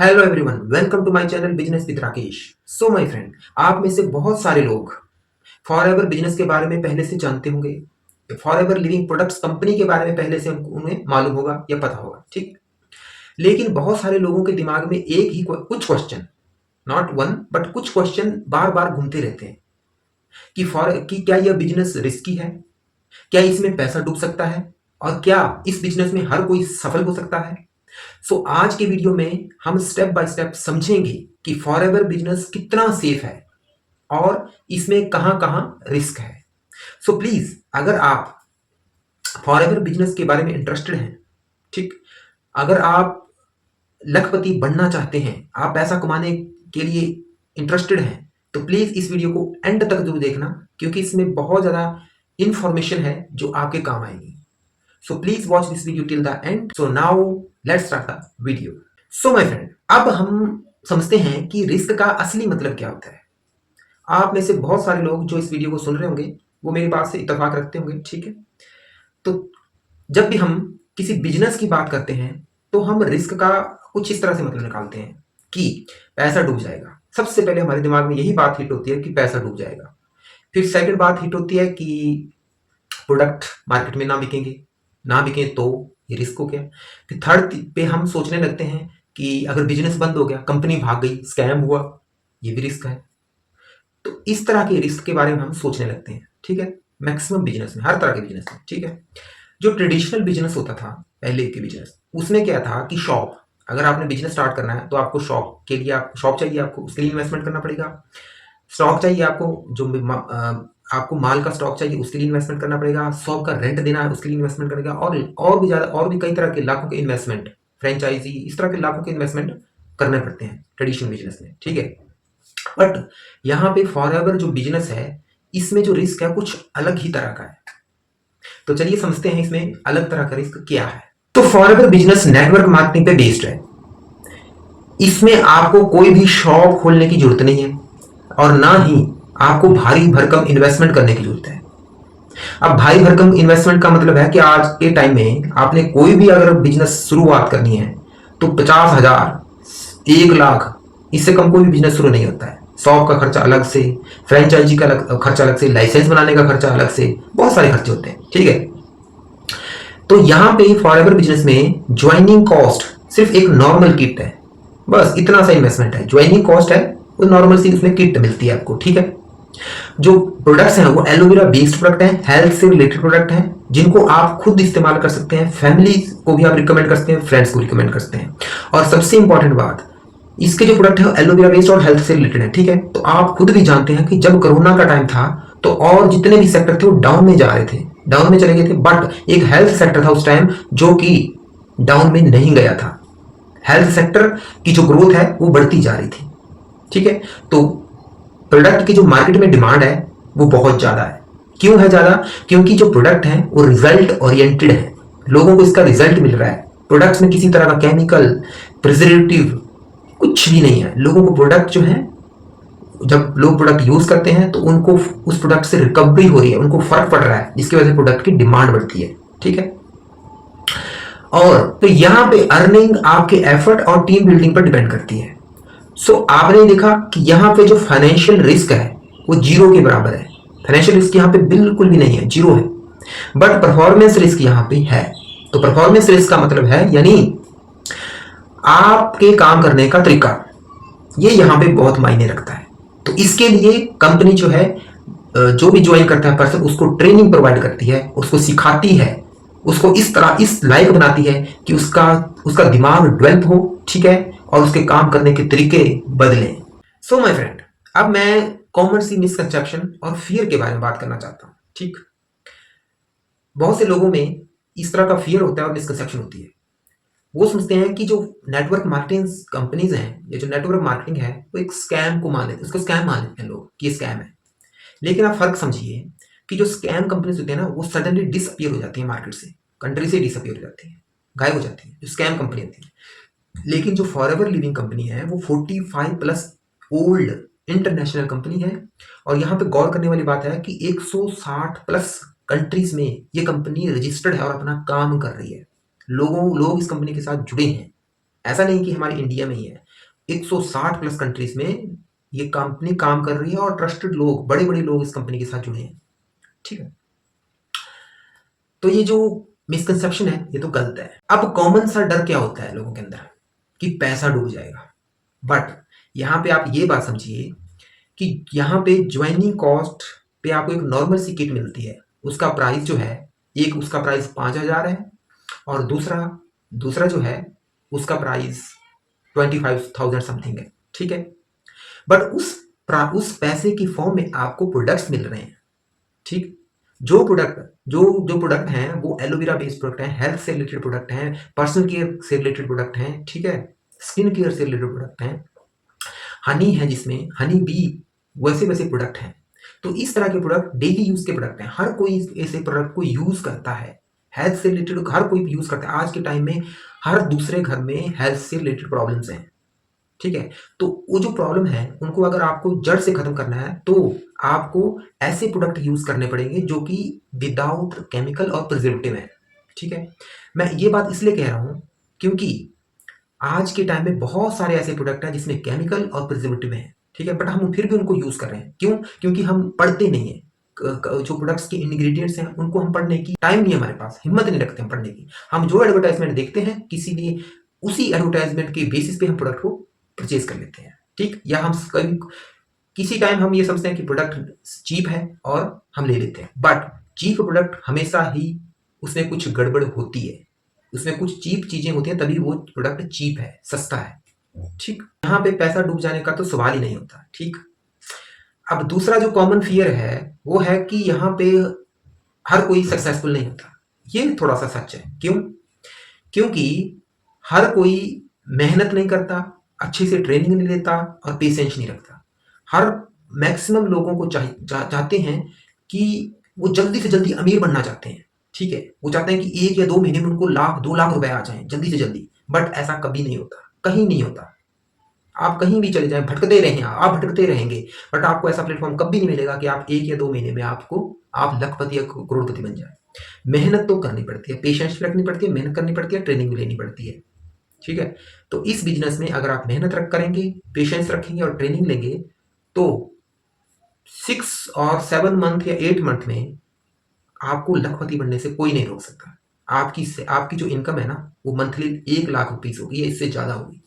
Hello everyone, welcome to my channel business with Rakesh. So my friend, आप में से बहुत सारे लोग फॉरएवर बिजनेस के बारे में पहले से जानते होंगे। फॉरएवर लिविंग प्रोडक्ट्स कंपनी के बारे में पहले से उन्हें मालूम होगा या पता होगा, ठीक। लेकिन बहुत सारे लोगों के दिमाग में एक ही कुछ क्वेश्चन, नॉट वन बट कुछ क्वेश्चन बार बार घूमते रहते हैं कि क्या यह बिजनेस रिस्की है, क्या इसमें पैसा डूब सकता है, और क्या इस बिजनेस में हर कोई सफल हो सकता है। आज के वीडियो में हम स्टेप बाय स्टेप समझेंगे कि फॉरएवर बिजनेस कितना सेफ है और इसमें कहां कहां रिस्क है। प्लीज, अगर आप फॉरएवर बिजनेस के बारे में इंटरेस्टेड हैं, ठीक, अगर आप लखपति बनना चाहते हैं, आप पैसा कमाने के लिए इंटरेस्टेड हैं, तो प्लीज इस वीडियो को एंड तक जरूर देखना, क्योंकि इसमें बहुत ज्यादा इंफॉर्मेशन है जो आपके काम आएगी। Please watch this video till the end. Now let's start the video. My friend, अब हम समझते हैं कि रिस्क का असली मतलब क्या होता है। आप में से बहुत सारे लोग जो इस वीडियो को सुन रहे होंगे वो मेरी बात से इत्तेफाक रखते होंगे, ठीक है। तो जब भी हम किसी बिजनेस की बात करते हैं तो हम रिस्क का कुछ इस तरह से मतलब निकालते हैं कि पैसा डूब जाएगा। सबसे पहले हमारे दिमाग में यही बात हिट होती है कि पैसा डूब जाएगा। फिर सेकंड बात हिट होती है कि प्रोडक्ट मार्केट में ना बिकेंगे, ना बिके तो ये रिस्क हो गया। फिर थर्ड पे हम सोचने लगते हैं कि अगर बिजनेस बंद हो गया, कंपनी भाग गई, स्कैम हुआ, ये भी रिस्क है। तो इस तरह के रिस्क के बारे में हम सोचने लगते हैं, ठीक है। मैक्सिमम बिजनेस में, हर तरह के बिजनेस में, ठीक है। जो ट्रेडिशनल बिजनेस होता था पहले के बिजनेस, उसमें क्या था कि शॉप, अगर आपने बिजनेस स्टार्ट करना है तो आपको शॉप के लिए शॉप चाहिए, आपको उसके लिए इन्वेस्टमेंट करना पड़ेगा। स्टॉक चाहिए आपको, जो आपको माल का स्टॉक चाहिए, उसके लिए इन्वेस्टमेंट करना पड़ेगा। शॉप का रेंट देना है, उसके लिए इन्वेस्टमेंट करेगा, और भी ज्यादा, और भी कई तरह के लाखों के इन्वेस्टमेंट, फ्रेंचाइजी, इस तरह के लाखों के इन्वेस्टमेंट करने पड़ते हैं ट्रेडिशनल बिजनेस में, ठीक है। बट यहाँ पे फॉरएवर जो बिजनेस है, इसमें जो रिस्क है कुछ अलग ही तरह का है। तो चलिए समझते हैं इसमें अलग तरह का रिस्क क्या है। तो फॉरएवर बिजनेस नेटवर्क मार्केटिंग पे बेस्ड है। इसमें आपको कोई भी शॉप खोलने की जरूरत नहीं है और ना ही आपको भारी भरकम इन्वेस्टमेंट करने की जरूरत है। अब भारी भरकम इन्वेस्टमेंट का मतलब है कि आज के टाइम में आपने कोई भी अगर बिजनेस शुरुआत करनी है तो 50,000, 1 लाख, इससे कम कोई भी बिजनेस शुरू नहीं होता है। शॉप का खर्चा अलग से, फ्रेंचाइजी का खर्चा अलग से, लाइसेंस बनाने का खर्चा अलग से, बहुत सारे खर्चे होते हैं, ठीक है। तो यहाँ पे फॉरएवर बिजनेस में ज्वाइनिंग कॉस्ट सिर्फ एक नॉर्मल किट है, बस इतना सा इन्वेस्टमेंट है। ज्वाइनिंग कॉस्ट है वो नॉर्मल सी, उसमें किट मिलती है आपको, ठीक है। जो प्रोडक्ट्स हैं वो एलोवेरा बेस्ड प्रोडक्ट हैं, हेल्थ से रिलेटेड प्रोडक्ट हैं, जिनको आप खुद इस्तेमाल कर सकते हैं, फैमिली को भी आप रिकमेंड कर सकते हैं, फ्रेंड्स को रिकमेंड कर सकते हैं। और सबसे इंपॉर्टेंट बात, इसके जो प्रोडक्ट है एलोवेरा बेस्ड और हेल्थ से रिलेटेड है, ठीक है। तो आप खुद भी जानते हैं कि जब कोरोना का टाइम था तो और जितने भी सेक्टर थे वो डाउन में जा रहे थे, डाउन में चले गए थे, बट एक हेल्थ सेक्टर था उस टाइम जो कि डाउन में नहीं गया था। हेल्थ सेक्टर की जो ग्रोथ है वो बढ़ती जा रही थी, ठीक है। तो प्रोडक्ट की जो मार्केट में डिमांड है वो बहुत ज्यादा है। क्यों है ज्यादा? क्योंकि जो प्रोडक्ट है वो रिजल्ट ओरिएंटेड है, लोगों को इसका रिजल्ट मिल रहा है। प्रोडक्ट्स में किसी तरह का केमिकल, प्रिजर्वेटिव कुछ भी नहीं है। लोगों को प्रोडक्ट जो है, जब लोग प्रोडक्ट यूज करते हैं तो उनको उस प्रोडक्ट से रिकवरी हो रही है, उनको फर्क पड़ रहा है, जिसकी वजह से प्रोडक्ट की डिमांड बढ़ती है, ठीक है। और तो यहां पे अर्निंग आपके एफर्ट और टीम बिल्डिंग पर डिपेंड करती है। आपने देखा कि यहाँ पे जो फाइनेंशियल रिस्क है वो जीरो के बराबर है। फाइनेंशियल रिस्क यहाँ पे बिल्कुल भी नहीं है, जीरो है। बट परफॉर्मेंस रिस्क यहाँ पे है। तो परफॉर्मेंस रिस्क का मतलब है यानी आपके काम करने का तरीका, ये यहाँ पे बहुत मायने रखता है। तो इसके लिए कंपनी जो है, जो भी ज्वाइन करता है पर्सन, उसको ट्रेनिंग प्रोवाइड करती है, उसको सिखाती है, उसको इस तरह इस लायक बनाती है कि उसका दिमाग डेवलप हो, ठीक है, और उसके काम करने के तरीके बदलें। माय फ्रेंड, अब मैं कॉमन सी मिसकंसेप्शन और फियर के बारे में बात करना चाहता हूं, ठीक। बहुत से लोगों में इस तरह का फियर होता है और मिसकंसेप्शन होती है। वो समझते हैं कि जो नेटवर्क मार्केटिंग कंपनीज हैं, ये जो नेटवर्क मार्केटिंग है वो एक स्कैम को मान लेते हैं, उसको स्कैम मान लेते हैं लोग कि ये स्कैम है। लेकिन आप फर्क समझिए कि जो स्कैम कंपनीज होती है ना, वो सडनली डिसअपियर हो जाती है मार्केट से, कंट्री से डिसअपियर हो जाती है, गायब हो जाती है, जो स्कैम कंपनी होती है। लेकिन जो फॉरएवर लिविंग कंपनी है वो 45 प्लस ओल्ड इंटरनेशनल कंपनी है। और यहाँ पे गौर करने वाली बात है कि 160 प्लस कंट्रीज में ये कंपनी रजिस्टर्ड है और अपना काम कर रही है। लोग इस कंपनी के साथ जुड़े हैं। ऐसा नहीं कि हमारे इंडिया में ही है, 160 प्लस कंट्रीज में ये कंपनी काम कर रही है और ट्रस्टेड लोग, बड़े बड़े लोग इस कंपनी के साथ जुड़े हैं। ठीक है, तो ये जो मिसकंसेप्शन है ये तो गलत है। अब कॉमन सा डर क्या होता है लोगों के अंदर कि पैसा डूब जाएगा, बट यहाँ पे आप ये बात समझिए कि यहाँ पे ज्वाइनिंग कॉस्ट पे आपको एक नॉर्मल सी किट मिलती है, उसका प्राइस जो है, एक उसका प्राइस 5,000 है और दूसरा दूसरा जो है उसका प्राइस 25,000 समथिंग है। ठीक है, बट उस पैसे की फॉर्म में आपको प्रोडक्ट्स मिल रहे हैं। ठीक, जो प्रोडक्ट हैं वो एलोवेरा बेस्ड प्रोडक्ट हैं, हेल्थ से रिलेटेड प्रोडक्ट हैं, पर्सनल केयर से रिलेटेड प्रोडक्ट हैं, ठीक है, स्किन केयर से रिलेटेड प्रोडक्ट हैं, हनी है जिसमें हनी बी, वैसे वैसे प्रोडक्ट हैं। तो इस तरह के प्रोडक्ट डेली यूज के प्रोडक्ट हैं, हर कोई ऐसे प्रोडक्ट को यूज करता है, हेल्थ से रिलेटेड हर कोई यूज करता है। आज के टाइम में हर दूसरे घर में हेल्थ से रिलेटेड प्रॉब्लम्स हैं। ठीक है, तो वो जो प्रॉब्लम है उनको अगर आपको जड़ से खत्म करना है तो आपको ऐसे प्रोडक्ट यूज करने पड़ेंगे जो कि विदाउट केमिकल और प्रिजर्वेटिव है। ठीक है, मैं ये बात इसलिए कह रहा हूं क्योंकि आज के टाइम में बहुत सारे ऐसे प्रोडक्ट हैं जिसमें केमिकल और प्रिजर्वेटिव हैं। ठीक है, बट हम फिर भी उनको यूज कर रहे हैं। क्यों? क्योंकि हम पढ़ते नहीं है, जो प्रोडक्ट्स के इंग्रेडिएंट्स हैं उनको हम पढ़ने की टाइम नहीं है, हमारे पास हिम्मत नहीं रखते हम पढ़ने की। हम जो एडवर्टाइजमेंट देखते हैं किसी भी, उसी एडवर्टाइजमेंट के बेसिस पे हम प्रोडक्ट को परचेज कर लेते हैं। ठीक, या हम कभी किसी टाइम हम ये समझते हैं कि प्रोडक्ट चीप है और हम ले लेते हैं, बट चीप प्रोडक्ट हमेशा ही उसमें कुछ गड़बड़ होती है, उसमें कुछ चीप चीजें होती हैं तभी वो प्रोडक्ट चीप है, सस्ता है। ठीक, यहाँ पे पैसा डूब जाने का तो सवाल ही नहीं होता। ठीक, अब दूसरा जो कॉमन फियर है वो है कि यहाँ पे हर कोई सक्सेसफुल नहीं होता। ये थोड़ा सा सच है। क्यों? क्योंकि हर कोई मेहनत नहीं करता, अच्छे से ट्रेनिंग नहीं लेता और पेशेंस नहीं रखता। हर मैक्सिमम लोगों को चाहते हैं कि वो जल्दी से जल्दी अमीर बनना चाहते हैं। ठीक है, वो चाहते हैं कि 1 या 2 महीने में उनको लाख 2 लाख रुपए आ जाएं जल्दी से जल्दी, बट ऐसा कभी नहीं होता, कहीं नहीं होता। आप कहीं भी चले जाएं, भटकते रहें, आप भटकते रहेंगे, बट आपको ऐसा प्लेटफॉर्म कभी नहीं मिलेगा कि आप 1 या 2 महीने में आप लखपति या करोड़पति बन जाए। मेहनत तो करनी पड़ती है, पेशेंस भी रखनी पड़ती है, मेहनत करनी पड़ती है, ट्रेनिंग भी लेनी पड़ती है। ठीक है, तो इस बिजनेस में अगर आप मेहनत करेंगे, पेशेंस रखेंगे और ट्रेनिंग लेंगे तो 6 और 7 मंथ या 8 मंथ में आपको लखपति बनने से कोई नहीं रोक सकता। आपकी जो इनकम है ना वो मंथली 1 लाख रुपीज होगी या इससे ज्यादा होगी।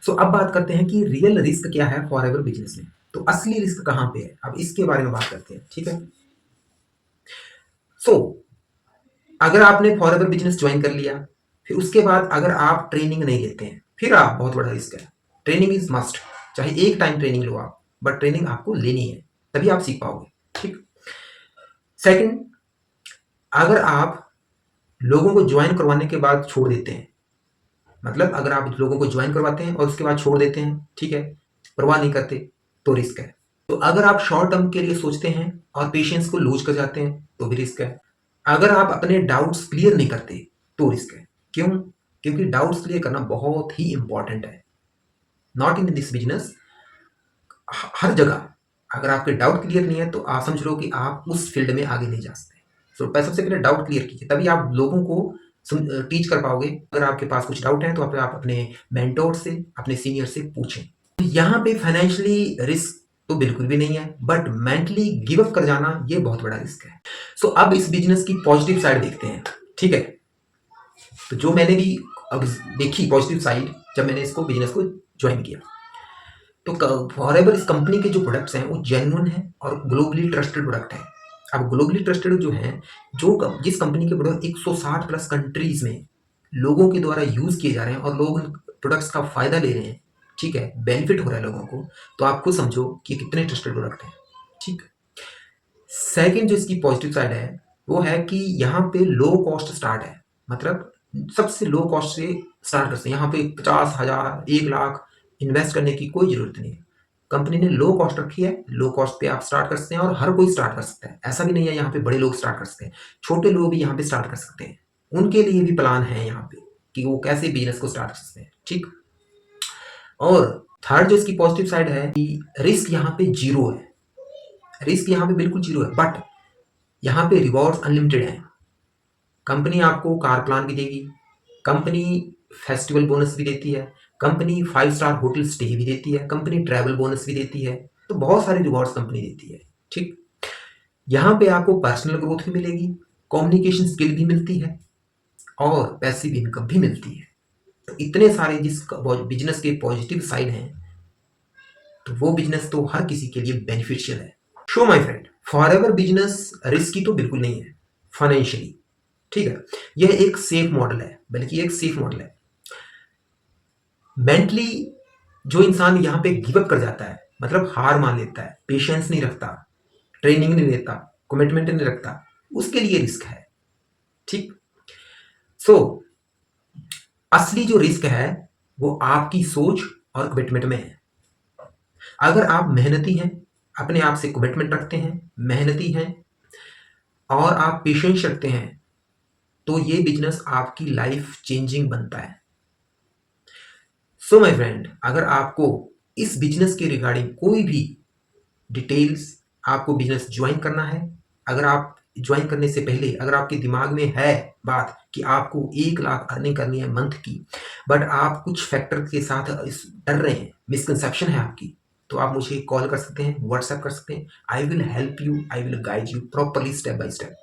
सो अब बात करते हैं कि रियल रिस्क क्या है फॉरएवर बिजनेस में। तो असली रिस्क कहां पे है, अब इसके बारे में बात करते हैं। ठीक है, सो अगर आपने फॉरएवर बिजनेस ज्वाइन कर लिया, फिर उसके बाद अगर आप ट्रेनिंग नहीं लेते हैं, फिर आप बहुत बड़ा रिस्क है। ट्रेनिंग इज मस्ट, चाहे एक टाइम ट्रेनिंग लो आप, बट ट्रेनिंग आपको लेनी है, तभी आप सीख पाओगे। ठीक, सेकंड, अगर आप लोगों को ज्वाइन करवाने के बाद छोड़ देते हैं, मतलब अगर आप लोगों को ज्वाइन करवाते हैं और उसके बाद छोड़ देते हैं, ठीक है, परवाह नहीं करते, तो रिस्क है। तो अगर आप शॉर्ट टर्म के लिए सोचते हैं और पेशेंस को लूज कर जाते हैं तो भी रिस्क है। अगर आप अपने डाउट्स क्लियर नहीं करते तो रिस्क है। क्यों? क्योंकि डाउट्स क्लियर करना बहुत ही इंपॉर्टेंट है, नॉट इन दिस बिजनेस, हर जगह। अगर आपके डाउट क्लियर नहीं है तो आप समझ लो कि आप उस फील्ड में आगे नहीं जा सकते। तो सबसे पहले डाउट क्लियर कीजिए, तभी आप लोगों को टीच कर पाओगे। अगर आपके पास कुछ डाउट है तो आप अपने मेंटोर से, अपने सीनियर से पूछें। यहाँ पे फाइनेंशियली रिस्क तो बिल्कुल भी नहीं है, बट मेंटली गिव अप कर जाना ये बहुत बड़ा रिस्क है। सो अब इस बिजनेस की पॉजिटिव साइड देखते हैं। ठीक है, तो जो मैंने भी अब देखी पॉजिटिव साइड जब मैंने इसको बिजनेस को ज्वाइन किया, तो फॉरएवर इस कंपनी के जो प्रोडक्ट्स हैं वो जेन्युइन है और ग्लोबली ट्रस्टेड प्रोडक्ट है। अब ग्लोबली ट्रस्टेड जो है, जिस कंपनी के प्रोडक्ट 160 प्लस कंट्रीज में लोगों के द्वारा यूज किए जा रहे हैं और लोग प्रोडक्ट्स का फायदा ले रहे हैं, ठीक है, बेनिफिट हो रहा है लोगों को, तो आप खुद समझो कि कितने ट्रस्टेड प्रोडक्ट है। ठीक, सेकंड जो इसकी पॉजिटिव साइड है वो है कि यहाँ पे लो कॉस्ट स्टार्ट है, मतलब सबसे लो कॉस्ट से स्टार्ट करते हैं। यहाँ पे 50,000 1 लाख इन्वेस्ट करने की कोई जरूरत नहीं है। कंपनी ने लो कॉस्ट रखी है, लो कॉस्ट पे आप स्टार्ट कर सकते हैं और हर कोई स्टार्ट कर सकता है। ऐसा भी नहीं है यहाँ पे बड़े लोग स्टार्ट कर सकते हैं, छोटे लोग भी यहाँ पे स्टार्ट कर सकते हैं। उनके लिए भी प्लान है यहाँ पे कि वो कैसे बिजनेस को स्टार्ट कर सकते हैं। ठीक, और थर्ड जो इसकी पॉजिटिव साइड है कि रिस्क यहाँ पे जीरो है, रिस्क यहाँ पे बिल्कुल जीरो है, बट यहाँ पे रिवॉर्ड्स अनलिमिटेड है। कंपनी आपको कार प्लान भी देगी, कंपनी फेस्टिवल बोनस भी देती है, कंपनी 5 स्टार होटल स्टे भी देती है, कंपनी ट्रैवल बोनस भी देती है, तो बहुत सारे रिवॉर्ड्स कंपनी देती है। ठीक, यहाँ पे आपको पर्सनल ग्रोथ भी मिलेगी, कम्युनिकेशन स्किल भी मिलती है और पैसिव इनकम भी मिलती है। तो इतने सारे जिस बिजनेस के पॉजिटिव साइड हैं, तो वो बिजनेस तो हर किसी के लिए बेनिफिशियल है। Show my friend, forever business risky तो बिल्कुल नहीं है फाइनेंशियली। ठीक है, यह एक सेफ मॉडल है, बल्कि एक सेफ मॉडल है। मेंटली जो इंसान यहाँ पे गिव अप कर जाता है, मतलब हार मान लेता है, पेशेंस नहीं रखता, ट्रेनिंग नहीं लेता, कमिटमेंट नहीं रखता, उसके लिए रिस्क है। ठीक, सो असली जो रिस्क है वो आपकी सोच और कमिटमेंट में है। अगर आप मेहनती हैं, अपने आप से कमिटमेंट रखते हैं, मेहनती हैं और आप पेशेंस रखते हैं, तो ये बिजनेस आपकी लाइफ चेंजिंग बनता है। सो माय फ्रेंड, अगर आपको इस बिजनेस के रिगार्डिंग कोई भी डिटेल्स, आपको बिजनेस ज्वाइन करना है, अगर आप ज्वाइन करने से पहले अगर आपके दिमाग में है बात कि आपको 1 लाख अर्निंग करनी है मंथ की, बट आप कुछ फैक्टर के साथ इस डर रहे हैं, मिसकंसेप्शन है आपकी, तो आप मुझे कॉल कर सकते हैं, व्हाट्सएप कर सकते हैं। I will help you, I will guide you properly step by step.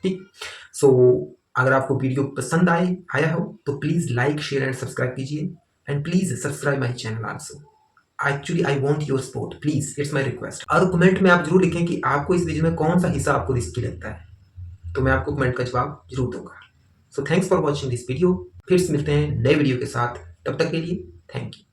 ठीक, सो अगर आपको वीडियो पसंद आया हो तो please like, share and subscribe कीजिए, and please subscribe my channel also. Actually I want your support, please, it's my request. और comment में आप जरूर लिखें कि आपको इस वीडियो में कौन सा हिस्सा आपको रिस्की लगता है, तो मैं आपको कमेंट का जवाब जरूर दूंगा। So thanks for watching this video. फिर से मिलते हैं नए वीडियो के साथ, तब तक के लिए थैंक यू।